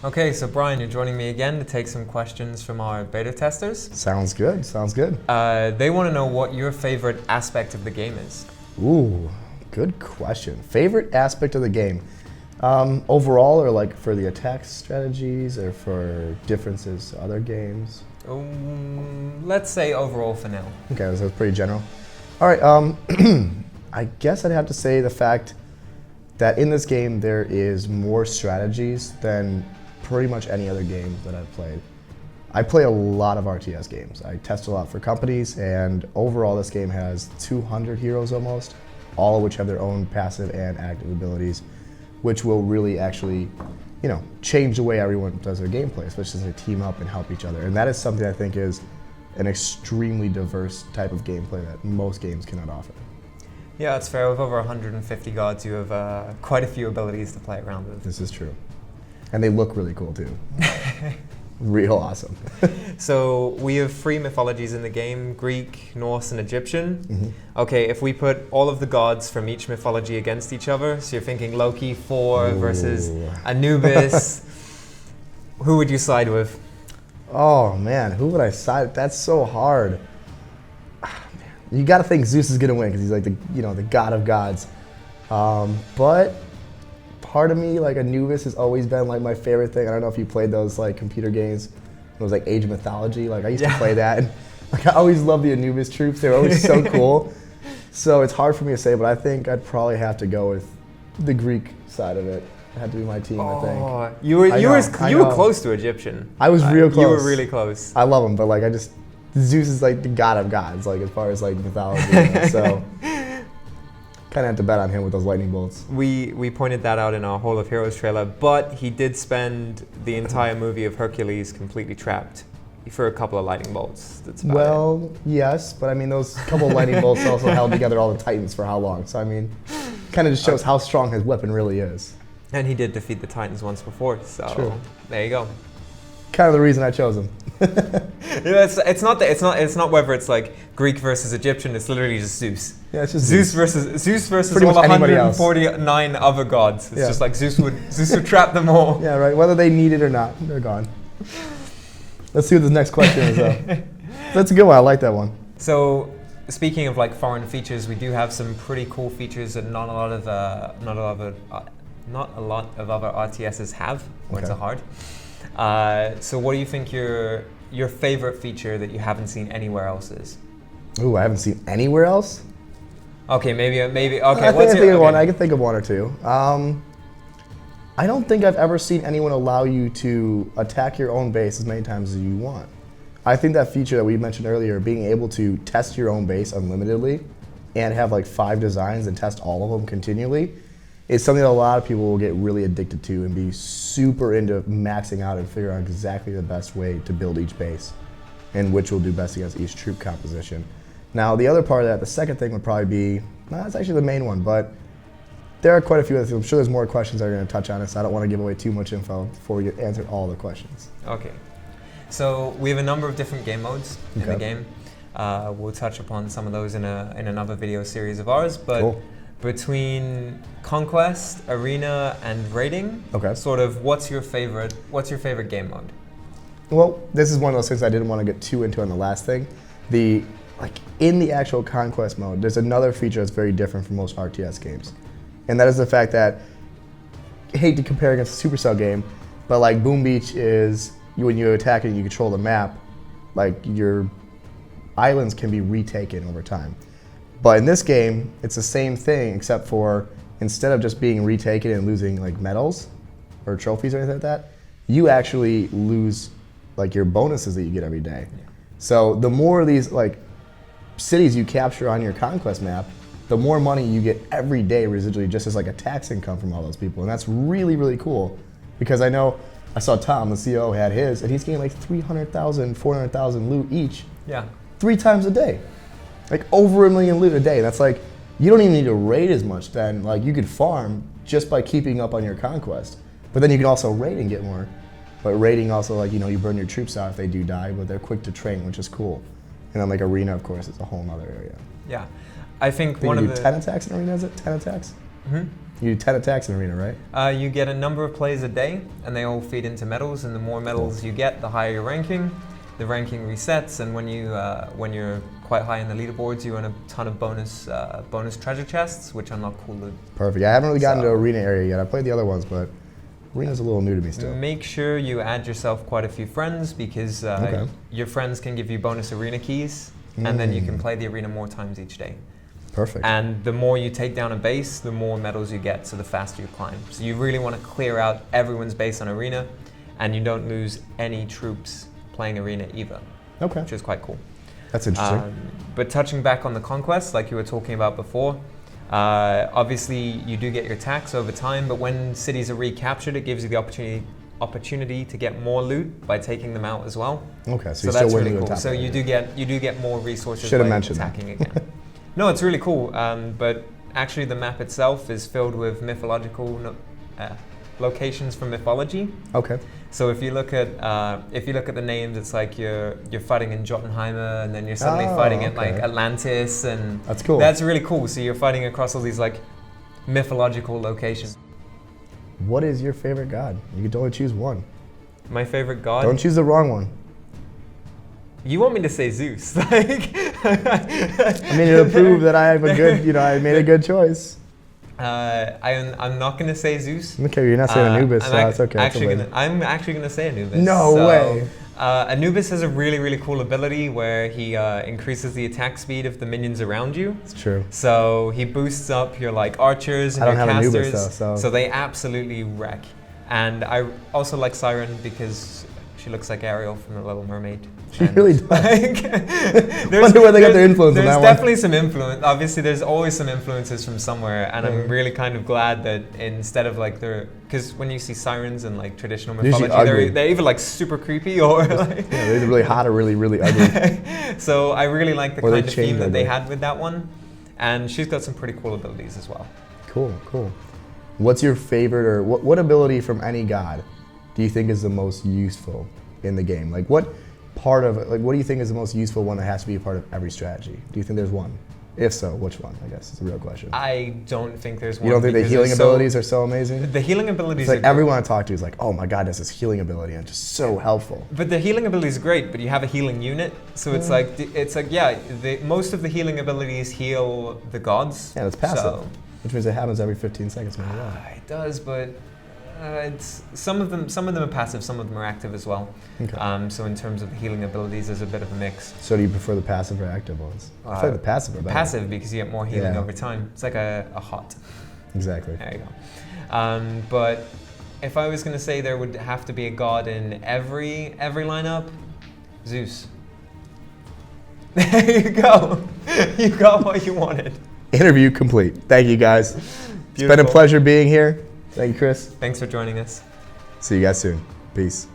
Okay, so Brian, you're joining me again to take some questions from our beta testers. Sounds good, sounds good. They want to know what your favorite aspect of the game is. Ooh, good question. Favorite aspect of the game? Overall, or like for the attack strategies, or for differences to other games? Let's say overall for now. Okay, so it's pretty general. All right, I guess I'd have to say the fact that in this game there is more strategies than pretty much any other game that I've played. I play a lot of RTS games. I test a lot for companies, and overall this game has 200 heroes almost, all of which have their own passive and active abilities, which will really actually, change the way everyone does their gameplay, especially as they team up and help each other. And that is something I think is an extremely diverse type of gameplay that most games cannot offer. Yeah, it's fair. With over 150 gods, you have quite a few abilities to play around with. This is true. And they look really cool too. Real awesome. So we have 3 mythologies in the game: Greek, Norse, and Egyptian. Mm-hmm. Okay, if we put all of the gods from each mythology against each other, so you're thinking Loki, Thor versus Anubis, who would you side with? Oh man, who would I side? That's so hard. You got to think Zeus is gonna win because he's like the god of gods. But part of me, like Anubis, has always been like my favorite thing. I don't know if you played those like computer games. It was like Age of Mythology. Like I used to play that, and like I always loved the Anubis troops. They were always so cool. So it's hard for me to say, but I think I'd probably have to go with the Greek side of it. It had to be my team, I think. You were close to Egyption. I was real close. You were really close. I love him, but like Zeus is like the god of gods, like as far as like mythology. So kind of have to bet on him with those lightning bolts. We pointed that out in our Hall of Heroes trailer, but he did spend the entire movie of Hercules completely trapped for a couple of lightning bolts. That's about it. Yes, but I mean those couple of lightning bolts also held together all the Titans for how long? So I mean, kind of just shows how strong his weapon really is. And he did defeat the Titans once before, so True. There you go. Kind of the reason I chose him. It's not whether it's like Greek versus Egyptian. It's literally just Zeus. Yeah, it's just Zeus versus pretty all much anybody else. 149 other gods. It's just like Zeus would trap them all. Yeah, right. Whether they need it or not, they're gone. Let's see what this next question is though. That's a good one. I like that one. So, speaking of like foreign features, we do have some pretty cool features that not a lot of other RTSs have, or it's hard. So what do you think your favorite feature that you haven't seen anywhere else is? Ooh, I haven't seen anywhere else? Okay, maybe. Okay, I can think of one or two. I don't think I've ever seen anyone allow you to attack your own base as many times as you want. I think that feature that we mentioned earlier, being able to test your own base unlimitedly and have like 5 designs and test all of them continually, is something that a lot of people will get really addicted to and be super into maxing out and figuring out exactly the best way to build each base and which will do best against each troop composition. Now, the other part of that, the second thing would probably be, that's actually the main one, but there are quite a few other things. I'm sure there's more questions that are going to touch on it, so I don't want to give away too much info before we answer all the questions. Okay. So we have a number of different game modes in the game. We'll touch upon some of those in another video series of ours, but cool. Between Conquest, Arena, and Raiding, sort of what's your favorite game mode? Well, this is one of those things I didn't want to get too into on the last thing. In the actual Conquest mode, there's another feature that's very different from most RTS games. And that is the fact that, I hate to compare against a Supercell game, but like Boom Beach is, when you attack it and you control the map, like your islands can be retaken over time. But in this game, it's the same thing, except for instead of just being retaken and losing like medals or trophies or anything like that, you actually lose like your bonuses that you get every day. Yeah. So the more of these like cities you capture on your Conquest map, the more money you get every day residually, just as like a tax income from all those people. And that's really, really cool, because I saw Tom, the CEO, had his, and he's getting like 300,000, 400,000 loot each. Yeah. 3 times a day. Like over 1 million loot a day. That's like, you don't even need to raid as much then. Like you could farm just by keeping up on your Conquest. But then you can also raid and get more. But raiding also, like, you burn your troops out if they do die, but they're quick to train, which is cool. And then like Arena, of course, is a whole nother area. Yeah. I think one of the 10 attacks in Arena, is it? 10 attacks? You do 10 attacks in Arena, right? You get a number of plays a day, and they all feed into medals. And the more medals you get, the higher your ranking. The ranking resets, and when you're quite high in the leaderboards, you earn a ton of bonus treasure chests, which unlock cool loot. Perfect. I haven't really gotten to Arena area yet. I played the other ones, but Arena's a little new to me still. Make sure you add yourself quite a few friends, because your friends can give you bonus arena keys, and then you can play the arena more times each day. Perfect. And the more you take down a base, the more medals you get, so the faster you climb. So you really want to clear out everyone's base on arena, and you don't lose any troops playing arena either. Okay. Which is quite cool. That's interesting. But touching back on the conquest, like you were talking about before, obviously you do get your tax over time, but when cities are recaptured, it gives you the opportunity to get more loot by taking them out as well. Okay, so that's really cool. So you do get more resources by attacking again. No, it's really cool. But actually, the map itself is filled with mythological locations from mythology. Okay. So if you look at the names, it's like you're fighting in Jotunheimer, and then you're suddenly fighting at like Atlantis, and that's cool. That's really cool. So you're fighting across all these like mythological locations. What is your favorite god? You can only choose one. My favorite god? Don't choose the wrong one. You want me to say Zeus? Like, I mean, it'll prove that I have a good, I made a good choice. I'm not going to say Zeus. Okay, you're not saying Anubis, so that's okay. I'm actually going to say Anubis. No way. Anubis has a really, really cool ability where he increases the attack speed of the minions around you. It's true. So he boosts up your like archers and your casters. Anubis, though, so they absolutely wreck. And I also like Siren because she looks like Ariel from The Little Mermaid. She really does. Like, wonder where they got their influence on that one. There's definitely some influence. Obviously, there's always some influences from somewhere, and I'm really kind of glad that instead of like because when you see sirens in like traditional mythology, they're either like super creepy or like they're either really hot or really, really ugly. So I really like the kind of theme that they had with that one, and she's got some pretty cool abilities as well. Cool, cool. What's your favorite, or what ability from any god do you think is the most useful in the game? Like what part of it, like what do you think is the most useful one that has to be a part of every strategy? Do you think there's one? If so, which one? I guess it's a real question. I don't think there's one. You don't think the healing abilities are so amazing? The healing abilities are like everyone I talk to is like, oh my god, there's this healing ability and it's just so helpful. But the healing ability is great, but you have a healing unit, so it's like most of the healing abilities heal the gods. Yeah, it's passive, which means it happens every 15 seconds. It does, but some of them are passive, some of them are active as well. Okay. So in terms of the healing abilities, there's a bit of a mix. So do you prefer the passive or active ones? I feel like the passive are better. Passive because you get more healing over time. It's like a hot. Exactly. There you go. But if I was going to say there would have to be a god in every lineup, Zeus. There you go. You got what you wanted. Interview complete. Thank you guys. Beautiful. It's been a pleasure being here. Thank you, Chris. Thanks for joining us. See you guys soon. Peace.